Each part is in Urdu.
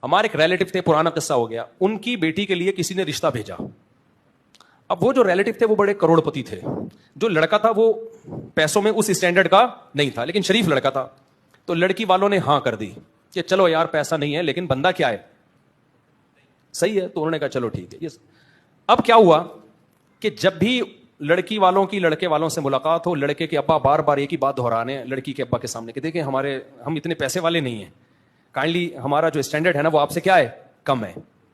ہمارے ایک ریلیٹو تھے, پرانا قصہ ہو گیا, ان کی بیٹی کے لیے کسی نے رشتہ بھیجا. اب وہ جو ریلیٹو تھے وہ بڑے کروڑ پتی تھے. جو لڑکا تھا وہ پیسوں میں اس اسٹینڈرڈ کا نہیں تھا, لیکن شریف لڑکا تھا. تو لڑکی والوں نے ہاں کر دی کہ چلو یار پیسہ نہیں ہے لیکن بندہ کیا ہے, صحیح ہے. تو انہوں نے کہا چلو ٹھیک ہے. اب کیا ہوا کہ جب بھی لڑکی والوں کی لڑکے والوں سے ملاقات ہو, لڑکے کے ابا بار بار ایک ہی بات دہرانے لڑکی کے ابا کے سامنے کہ دیکھیں ہم اتنے پیسے والے نہیں ہیں, کائنڈلی ہمارا جو اسٹینڈرڈ ہے نا وہ آپ سے کیا ہے, کم ہے,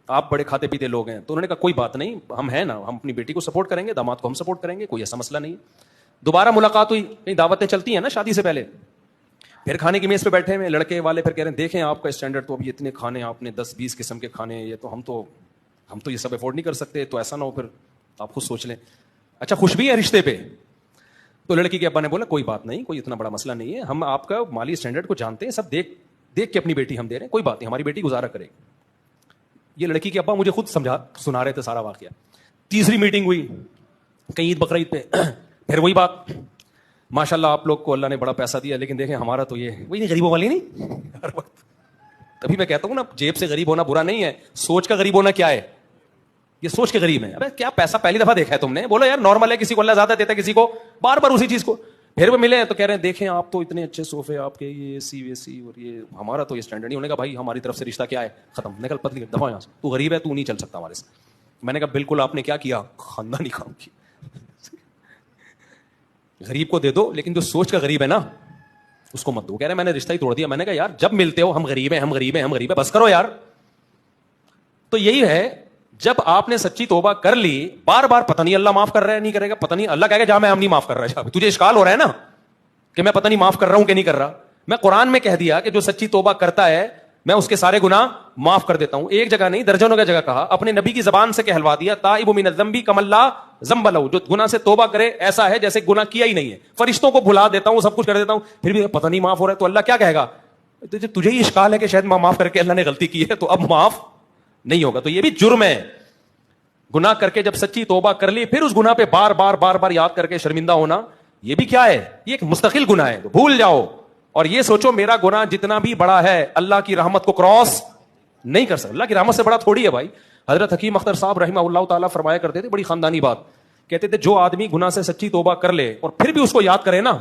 آپ بڑے کھاتے پیتے لوگ ہیں. تو انہوں نے کہا کوئی بات نہیں, ہم ہیں نا, ہم اپنی بیٹی کو سپورٹ کریں گے, داماد کو ہم سپورٹ کریں گے, کوئی ایسا مسئلہ نہیں. دوبارہ ملاقات ہوئی, کہیں دعوتیں چلتی ہیں نا شادی سے پہلے, پھر کھانے کی میز پہ بیٹھے ہوئے لڑکے والے پھر کہہ رہے ہیں دیکھیں آپ کا اسٹینڈرڈ تو ابھی اتنے کھانے آپ نے 10-20 قسم کے کھانے, یہ تو ہم تو یہ سب افورڈ نہیں کر سکتے, تو ایسا نہ ہو پھر آپ خود سوچ لیں. اچھا خوش بھی ہے رشتے پہ. تو لڑکی کے ابا نے بولا کوئی بات نہیں, کوئی اتنا بڑا مسئلہ نہیں ہے, ہم آپ کا مالی اسٹینڈرڈ کو جانتے ہیں, سب دیکھ کے اپنی بیٹی ہم دے رہے ہیں, کوئی بات نہیں, ہماری بیٹی گزارا کرے گی. یہ لڑکی کے ابا مجھے خود سنا رہے تھے سارا واقعہ. تیسری میٹنگ ہوئی کہیں عید بقرعید پہ, پھر وہی بات, ماشاء اللہ آپ لوگ کو اللہ نے بڑا پیسہ دیا, لیکن دیکھیں ہمارا تو یہ وہی نہیں, غریبوں والی نہیں ہر وقت. تبھی میں کہتا ہوں نا جیب سے غریب ہونا برا نہیں ہے, سوچ کا غریب ہونا کیا ہے, یہ سوچ کے غریب ہے. ابے کیا پیسہ پہلی دفعہ دیکھا ہے تم نے, بولو یار نارمل ہے, کسی کو اللہ زیادہ دیتا ہے, کسی کو بار بار اسی چیز کو. پھر وہ ملے تو کہہ رہے ہیں دیکھیں آپ تو اتنے اچھے صوفے آپ کے, یہ اے سی ویسی, اور یہ ہمارا تو یہ اسٹینڈرڈ نہیں. ہونے کا بھائی ہماری طرف سے رشتہ کیا ہے, ختم, نکل پتلی دفعہ یہاں سے, تو غریب ہے, تو نہیں چل سکتا ہمارے سے. میں نے کہا بالکل آپ نے کیا کیا, خاندانی کام کیا. غریب کو دے دو, لیکن جو سوچ کا غریب ہے نا اس کو مت دو. کہہ رہے میں نے رشتہ ہی توڑ دیا. میں نے کہا یار جب ملتے ہو ہم غریب ہیں, ہم غریب ہیں, ہم غریب ہیں, بس کرو یار. تو یہی ہے, جب آپ نے سچی توبہ کر لی, بار بار پتہ نہیں اللہ معاف کر رہا ہے نہیں کرے گا, پتہ نہیں اللہ کہے گا جہاں میں ہم نہیں معاف کر رہا ہے, تجھے اشکال ہو رہا ہے نا کہ میں پتہ نہیں معاف کر رہا ہوں کہ نہیں کر رہا. میں قرآن میں کہہ دیا کہ جو سچی توبہ کرتا ہے میں اس کے سارے گناہ معاف کر دیتا ہوں. ایک جگہ نہیں درجنوں کا جگہ کہا, اپنے نبی کی زبان سے کہلوا دیا, تائب من الذنب کما لا ذنب لہ, جو گناہ سے توبہ کرے ایسا ہے جیسے گناہ کیا ہی نہیں ہے. فرشتوں کو بھلا دیتا ہوں, سب کچھ کر دیتا ہوں, پھر بھی پتہ نہیں معاف ہو رہا ہے. تو اللہ کیا کہے گا, تجھے ہی اشکال ہے کہ شاید معاف کر کے اللہ نے غلطی کی ہے تو اب معاف نہیں ہوگا. تو یہ بھی جرم ہے. گناہ کر کے جب سچی توبہ کر لی, پھر اس گناہ پہ بار بار یاد کر کے شرمندہ ہونا, یہ بھی کیا ہے, یہ ایک مستقل گناہ ہے. بھول جاؤ اور یہ سوچو میرا گناہ جتنا بھی بڑا ہے اللہ کی رحمت کو کراس نہیں کر سکتا. اللہ کی رحمت سے بڑا تھوڑی ہے بھائی. حضرت حکیم اختر صاحب رحمہ اللہ تعالیٰ فرمایا کرتے تھے, بڑی خاندانی بات, کہتے تھے جو آدمی گناہ سے سچی توبہ کر لے اور پھر بھی اس کو یاد کرے نا,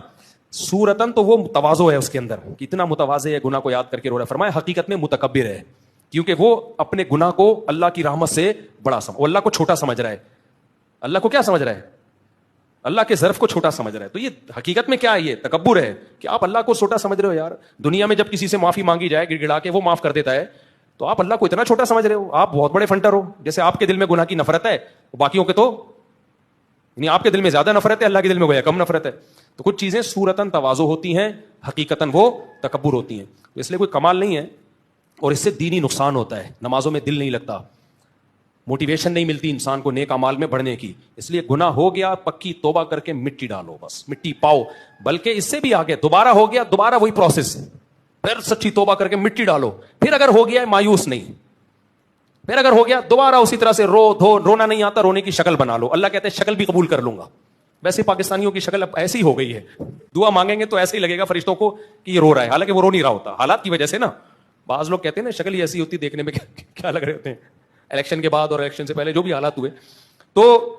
صورتاً تو وہ تواضع ہے اس کے اندر, کتنا متواضع ہے, گناہ کو یاد کر کے رو رہا ہے. فرمایا حقیقت میں متکبر ہے, کیونکہ وہ اپنے گناہ کو اللہ کی رحمت سے بڑا وہ اللہ کو چھوٹا سمجھ رہا ہے. اللہ کو کیا سمجھ رہا ہے, اللہ کے ظرف کو چھوٹا سمجھ رہا ہے. تو یہ حقیقت میں کیا ہے, یہ تکبر ہے کہ آپ اللہ کو چھوٹا سمجھ رہے ہو. یار دنیا میں جب کسی سے معافی مانگی جائے گڑ گڑا کے وہ معاف کر دیتا ہے, تو آپ اللہ کو اتنا چھوٹا سمجھ رہے ہو. آپ بہت بڑے فنٹر ہو. جیسے آپ کے دل میں گناہ کی نفرت ہے, باقیوں کے تو یعنی آپ کے دل میں زیادہ نفرت ہے, اللہ کے دل میں گویا کم نفرت ہے. تو کچھ چیزیں صورتاً تواضع ہوتی ہیں, حقیقتاً وہ تکبر ہوتی ہیں. تو اس لیے کوئی کمال نہیں ہے, اور اس سے دینی نقصان ہوتا ہے. نمازوں میں دل نہیں لگتا, موٹیویشن نہیں ملتی انسان کو نیک اعمال میں بڑھنے کی. اس لیے گناہ ہو گیا, پکی توبہ کر کے مٹی ڈالو, بس مٹی پاؤ. بلکہ اس سے بھی آگے دوبارہ ہو گیا, دوبارہ وہی پروسیس, پھر سچی توبہ کر کے مٹی ڈالو. پھر اگر ہو گیا مایوس نہیں, پھر اگر ہو گیا دوبارہ اسی طرح سے رو دھو. رونا نہیں آتا, رونے کی شکل بنا لو. اللہ کہتے ہیں شکل بھی قبول کر لوں گا. ویسے پاکستانیوں کی شکل اب ایسی ہو گئی ہے, دعا مانگیں گے تو ایسے ہی لگے گا فرشتوں کو کہ یہ رو رہا ہے, حالانکہ وہ رو نہیں رہا ہوتا, حالات کی وجہ سے نا. بعض لوگ کہتے ہیں نا شکل ہی ایسی ہوتی, دیکھنے میں کیا لگ رہے ہوتے ہیں. الیکشن کے بعد اور الیکشن سے پہلے جو بھی حالات ہوئے, تو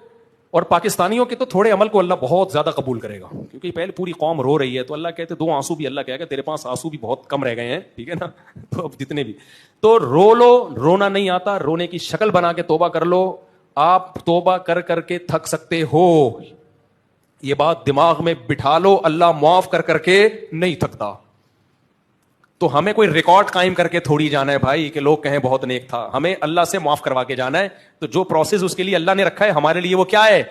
اور پاکستانیوں کے تو تھوڑے عمل کو اللہ بہت زیادہ قبول کرے گا, کیونکہ پہلے پوری قوم رو رہی ہے. تو اللہ کہتے 2 آنسو بھی اللہ کہے گا تیرے پاس آنسو بھی بہت کم رہ گئے ہیں, ٹھیک ہے نا. تو اب جتنے بھی, تو رو لو. رونا نہیں آتا, رونے کی شکل بنا کے توبہ کر لو. آپ توبہ کر کر کے تھک سکتے ہو, یہ بات دماغ میں بٹھا لو. اللہ معاف کر کر کے نہیں تھکتا. تو ہمیں کوئی ریکارڈ قائم کر کے تھوڑی جانا ہے بھائی کہ لوگ کہیں بہت نیک تھا. ہمیں اللہ سے معاف کروا کے جانا ہے. تو جو پروسیس اس کے لیے اللہ نے رکھا ہے ہمارے لیے وہ کیا ہے,